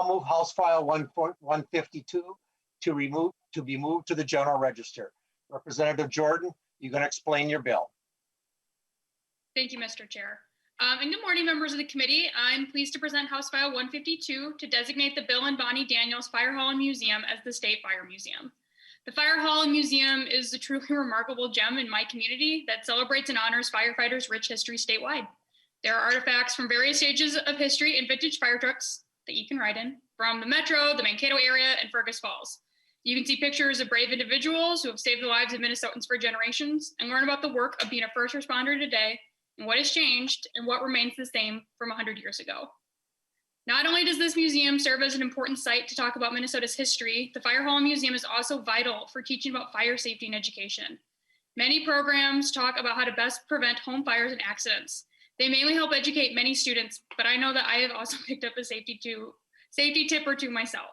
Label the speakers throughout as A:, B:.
A: move House File 152 to be moved to the General Register. Representative Jordan, you're going to explain your bill.
B: Thank you, Mr. Chair. And good morning, members of the committee. I'm pleased to present House File 152 to designate the Bill and Bonnie Daniels Fire Hall and Museum as the State Fire Museum. The Fire Hall and Museum is a truly remarkable gem in my community that celebrates and honors firefighters' rich history statewide. There are artifacts from various stages of history and vintage fire trucks that you can ride in from the Metro, the Mankato area, and Fergus Falls. You can see pictures of brave individuals who have saved the lives of Minnesotans for generations and learn about the work of being a first responder today and what has changed and what remains the same from 100 years ago. Not only does this museum serve as an important site to talk about Minnesota's history, the Fire Hall and Museum is also vital for teaching about fire safety and education. Many programs talk about how to best prevent home fires and accidents. They mainly help educate many students, but I know that I have also picked up a safety tip or two myself.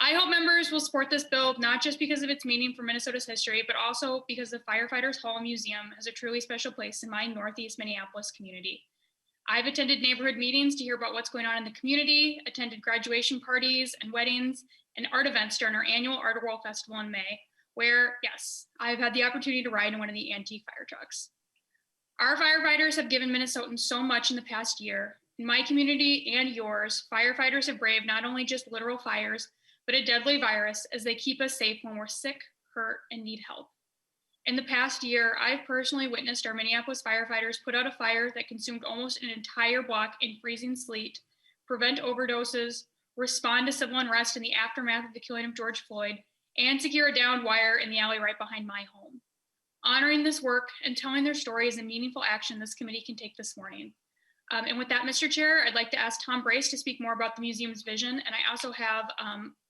B: I hope members will support this bill, not just because of its meaning for Minnesota's history, but also because the Firefighters Hall and Museum has a truly special place in my Northeast Minneapolis community. I've attended neighborhood meetings to hear about what's going on in the community, attended graduation parties and weddings, and art events during our annual Art World Festival in May, where, yes, I've had the opportunity to ride in one of the antique fire trucks. Our firefighters have given Minnesotans so much in the past year. In my community and yours, firefighters have braved not only just literal fires, but a deadly virus as they keep us safe when we're sick, hurt, and need help. In the past year, I've personally witnessed our Minneapolis firefighters put out a fire that consumed almost an entire block in freezing sleet, prevent overdoses, respond to civil unrest in the aftermath of the killing of George Floyd, and secure a downed wire in the alley right behind my home. Honoring this work and telling their story is a meaningful action this committee can take this morning. And with that, Mr. Chair, I'd like to ask Tom Brace to speak more about the museum's vision. And I also have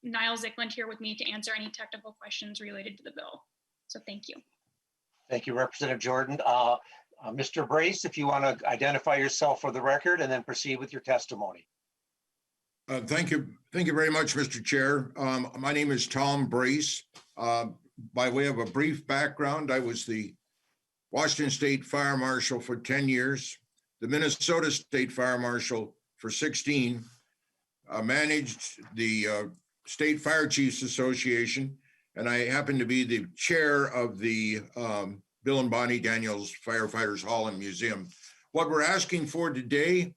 B: Niall Zickland here with me to answer any technical questions related to the bill. So thank you.
A: Thank you, Representative Jordan. Mr. Brace, if you want to identify yourself for the record and then proceed with your testimony.
C: Thank you. Thank you very much, Mr. Chair. My name is Tom Brace. By way of a brief background, I was the Washington State Fire Marshal for 10 years, the Minnesota State Fire Marshal for 16, managed the State Fire Chiefs Association, and I happen to be the chair of the Bill and Bonnie Daniels Firefighters Hall and Museum. What we're asking for today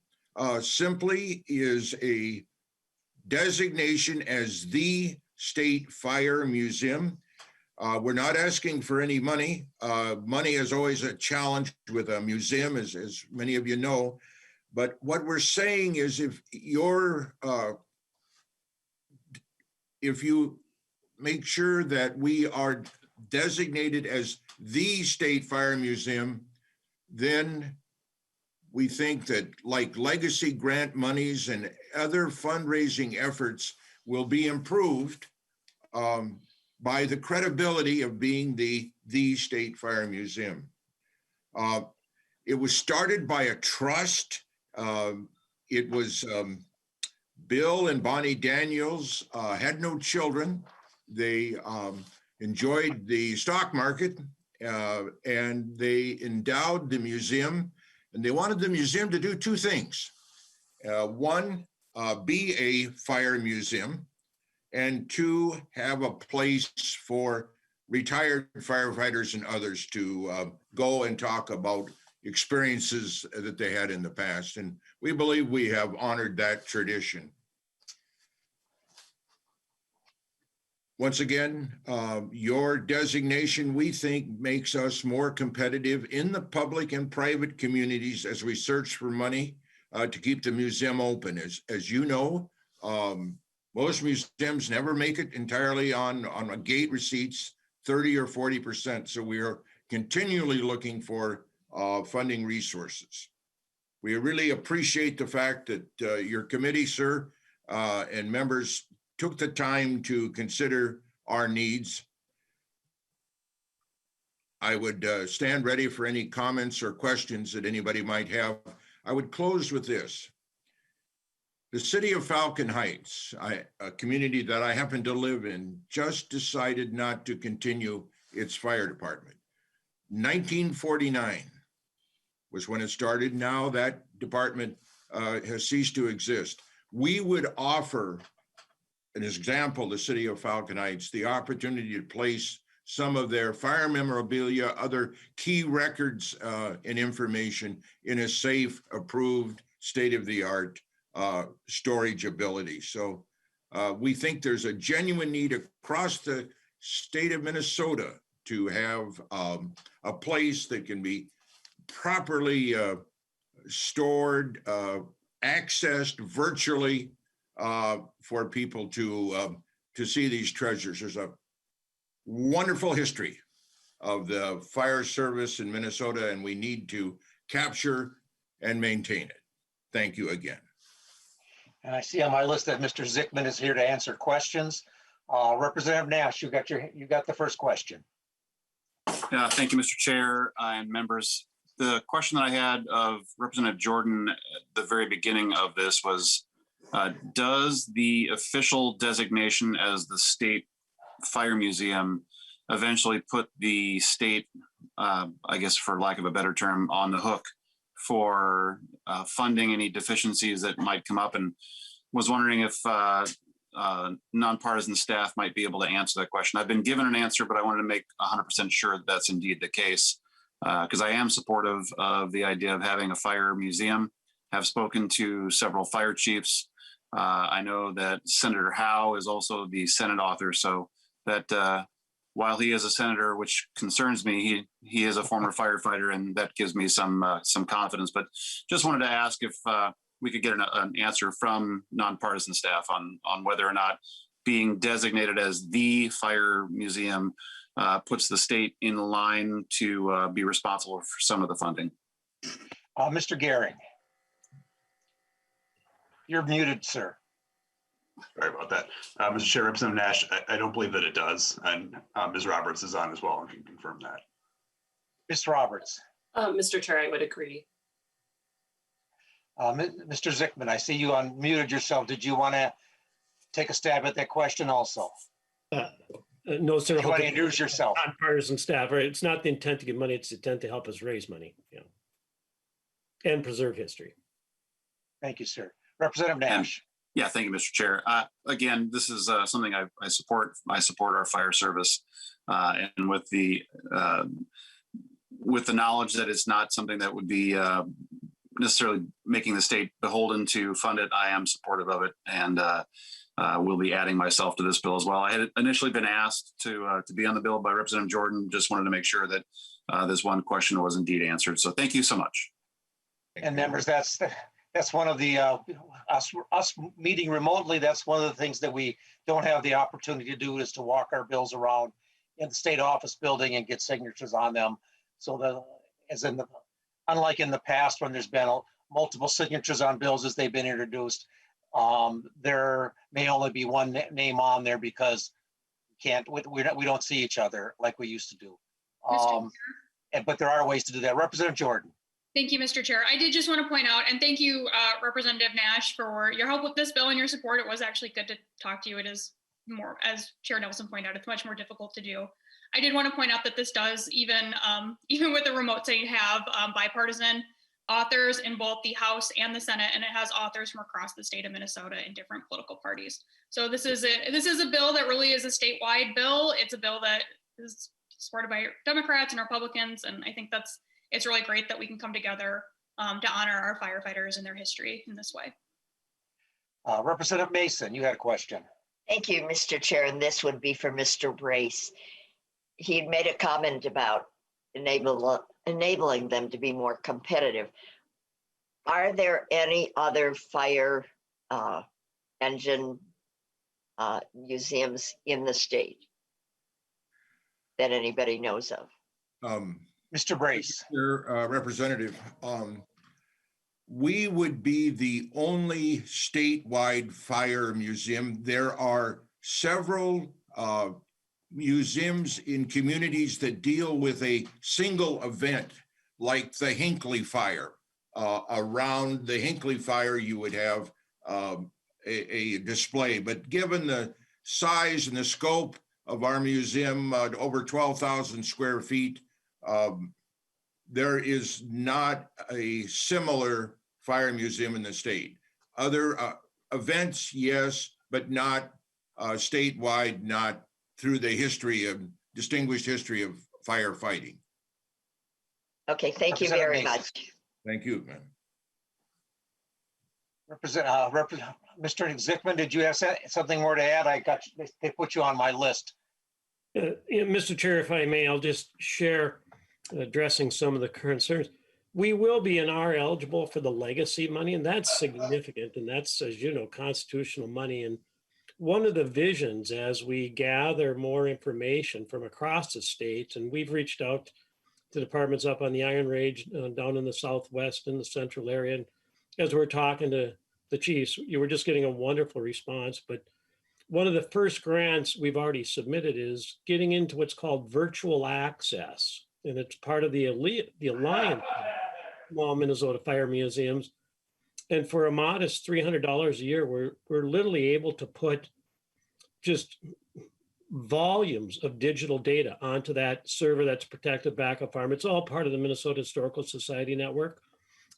C: simply is a designation as the State Fire Museum. We're not asking for any money. Money is always a challenge with a museum, as many of you know. But what we're saying is if you make sure that we are designated as the State Fire Museum, then we think that like legacy grant monies and other fundraising efforts will be improved by the credibility of being the State Fire Museum. It was started by a trust. It was Bill and Bonnie Daniels had no children. They enjoyed the stock market and they endowed the museum, and they wanted the museum to do two things. One, be a fire museum, and two, have a place for retired firefighters and others to go and talk about experiences that they had in the past. And we believe we have honored that tradition. Once again, your designation, we think, makes us more competitive in the public and private communities as we search for money to keep the museum open. As you know, most museums never make it entirely on gate receipts, 30 or 40%. So we are continually looking for funding resources. We really appreciate the fact that your committee, sir, and members took the time to consider our needs. I would stand ready for any comments or questions that anybody might have. I would close with this. The city of Falcon Heights, a community that I happen to live in, just decided not to continue its fire department. 1949 was when it started. Now that department has ceased to exist. We would offer an example, the city of Falcon Heights, the opportunity to place some of their fire memorabilia, other key records and information in a safe, approved, state-of-the-art storage ability. So we think there's a genuine need across the state of Minnesota to have a place that can be properly stored, accessed virtually for people to see these treasures. There's a wonderful history of the fire service in Minnesota, and we need to capture and maintain it. Thank you again.
A: And I see on my list that Mr. Zickman is here to answer questions. Representative Nash, you got the first question.
D: Thank you, Mr. Chair and members. The question that I had of Representative Jordan at the very beginning of this was, does the official designation as the State Fire Museum eventually put the state, I guess for lack of a better term, on the hook for funding any deficiencies that might come up? And was wondering if nonpartisan staff might be able to answer that question. I've been given an answer, but I wanted to make 100% sure that that's indeed the case, because I am supportive of the idea of having a fire museum. Have spoken to several fire chiefs. I know that Senator Howe is also the Senate author, so that while he is a senator, which concerns me, he is a former firefighter, and that gives me some confidence. But just wanted to ask if we could get an answer from nonpartisan staff on whether or not being designated as the fire museum puts the state in line to be responsible for some of the funding.
A: Mr. Gehring. You're muted, sir.
E: Sorry about that. Mr. Chair, Representative Nash, I don't believe that it does. And Ms. Roberts is on as well and can confirm that.
A: Ms. Roberts.
F: Mr. Chair, I would agree.
A: Mr. Zickman, I see you unmuted yourself. Did you want to take a stab at that question also?
G: No, sir.
A: You want to introduce yourself?
G: Nonpartisan staff, right? It's not the intent to get money, it's the intent to help us raise money, and preserve history.
A: Thank you, sir. Representative Nash.
D: Yeah, thank you, Mr. Chair. Again, this is something I support. I support our fire service, and with the knowledge that it's not something that would be necessarily making the state beholden to fund it, I am supportive of it, and will be adding myself to this bill as well. I had initially been asked to be on the bill by Representative Jordan. Just wanted to make sure that this one question was indeed answered. So thank you so much.
A: And members, that's one of the us meeting remotely. That's one of the things that we don't have the opportunity to do, is to walk our bills around in the state office building and get signatures on them. So that, unlike in the past when there's been multiple signatures on bills as they've been introduced, there may only be one name on there because we don't see each other like we used to do. But there are ways to do that. Representative Jordan.
B: Thank you, Mr. Chair. I did just want to point out, and thank you, Representative Nash, for your help with this bill and your support. It was actually good to talk to you. It is more, as Chair Nelson pointed out, it's much more difficult to do. I did want to point out that this does, even with the remote setting, have bipartisan authors in both the House and the Senate, and it has authors from across the state of Minnesota in different political parties. So this is a bill that really is a statewide bill. It's a bill that is supported by Democrats and Republicans, and I think it's really great that we can come together to honor our firefighters and their history in this way.
A: Representative Mason, you had a question.
H: Thank you, Mr. Chair, and this would be for Mr. Brace. He made a comment about enabling them to be more competitive. Are there any other fire engine museums in the state that anybody knows of?
A: Mr. Brace.
C: Representative, we would be the only statewide fire museum. There are several museums in communities that deal with a single event, like the Hinckley Fire. Around the Hinckley Fire, you would have a display. But given the size and the scope of our museum, over 12,000 square feet, there is not a similar fire museum in the state. Other events, yes, but not statewide, not through the distinguished history of firefighting.
H: Okay, thank you very much.
C: Thank you, man.
A: Mr. Zickman, did you have something more to add? They put you on my list.
G: Mr. Chair, if I may, I'll just share addressing some of the concerns. We will be and are eligible for the legacy money, and that's significant. And that's, as you know, constitutional money. And one of the visions as we gather more information from across the state, and we've reached out to departments up on the Iron Range, down in the Southwest and the central area. And as we're talking to the chiefs, you were just getting a wonderful response. But one of the first grants we've already submitted is getting into what's called virtual access. And it's part of the Alliance of Small Minnesota Fire Museums. And for a modest $300 a year, we're literally able to put just volumes of digital data onto that server that's protected backup farm. It's all part of the Minnesota Historical Society network.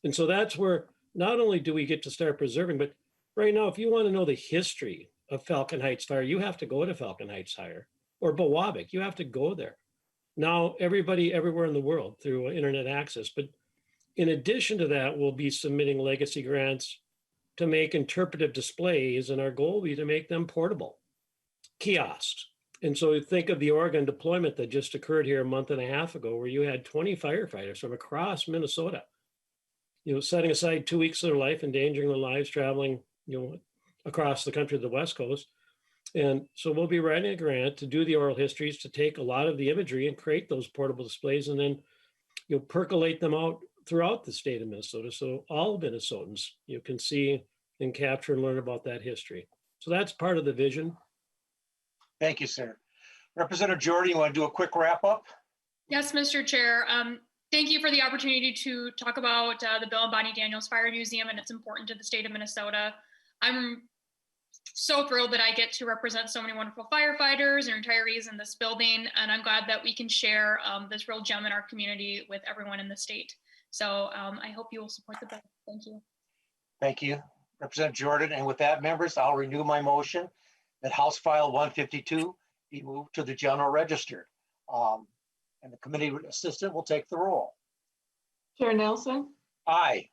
G: And so that's where not only do we get to start preserving, but right now, if you want to know the history of Falcon Heights Fire, you have to go to Falcon Heights Fire, or Bowabic, you have to go there. Now, everybody everywhere in the world through internet access. But in addition to that, we'll be submitting legacy grants to make interpretive displays, and our goal will be to make them portable kiosks. And so think of the Oregon deployment that just occurred here a month and a half ago, where you had 20 firefighters from across Minnesota, setting aside 2 weeks of their life, endangering their lives, traveling, across the country to the West Coast. And so we'll be writing a grant to do the oral histories, to take a lot of the imagery and create those portable displays, and then percolate them out throughout the state of Minnesota, so all Minnesotans can see and capture and learn about that history. So that's part of the vision.
A: Thank you, sir. Representative Jordan, you want to do a quick wrap up?
B: Yes, Mr. Chair. Thank you for the opportunity to talk about the Bill and Bonnie Daniels Fire Museum and its importance to the state of Minnesota. I'm so thrilled that I get to represent so many wonderful firefighters and retirees in this building, and I'm glad that we can share this real gem in our community with everyone in the state. So I hope you will support the bill. Thank you.
A: Thank you, Representative Jordan. And with that, members, I'll renew my motion that House File 152 be moved to the General Register. And the committee assistant will take the roll.
I: Chair Nelson,
A: Aye.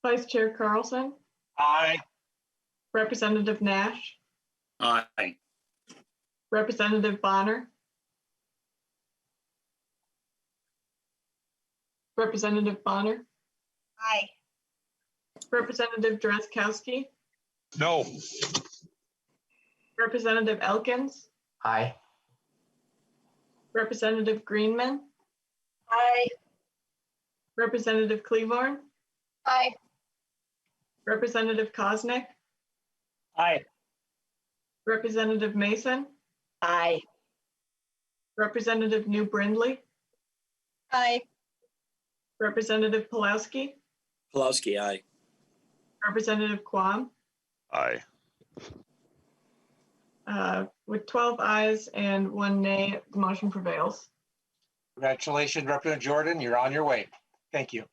I: Vice Chair Carlson,
A: Aye.
I: Representative Nash,
D: Aye.
I: Representative Bonner, Representative Bonner,
H: Aye.
I: Representative Drazkowski,
E: No.
I: Representative Elkins,
J: Aye.
I: Representative Greenman,
H: Aye.
I: Representative Cleavorn,
H: Aye.
I: Representative Kosnick,
A: Aye.
I: Representative Mason,
H: Aye.
I: Representative New Brindley,
H: Aye.
I: Representative Pulowski,
J: Pulowski, aye.
I: Representative Quam.
E: Aye.
I: With 12 ayes and 1 nay, the motion prevails.
A: Congratulations, Representative Jordan. You're on your way. Thank you.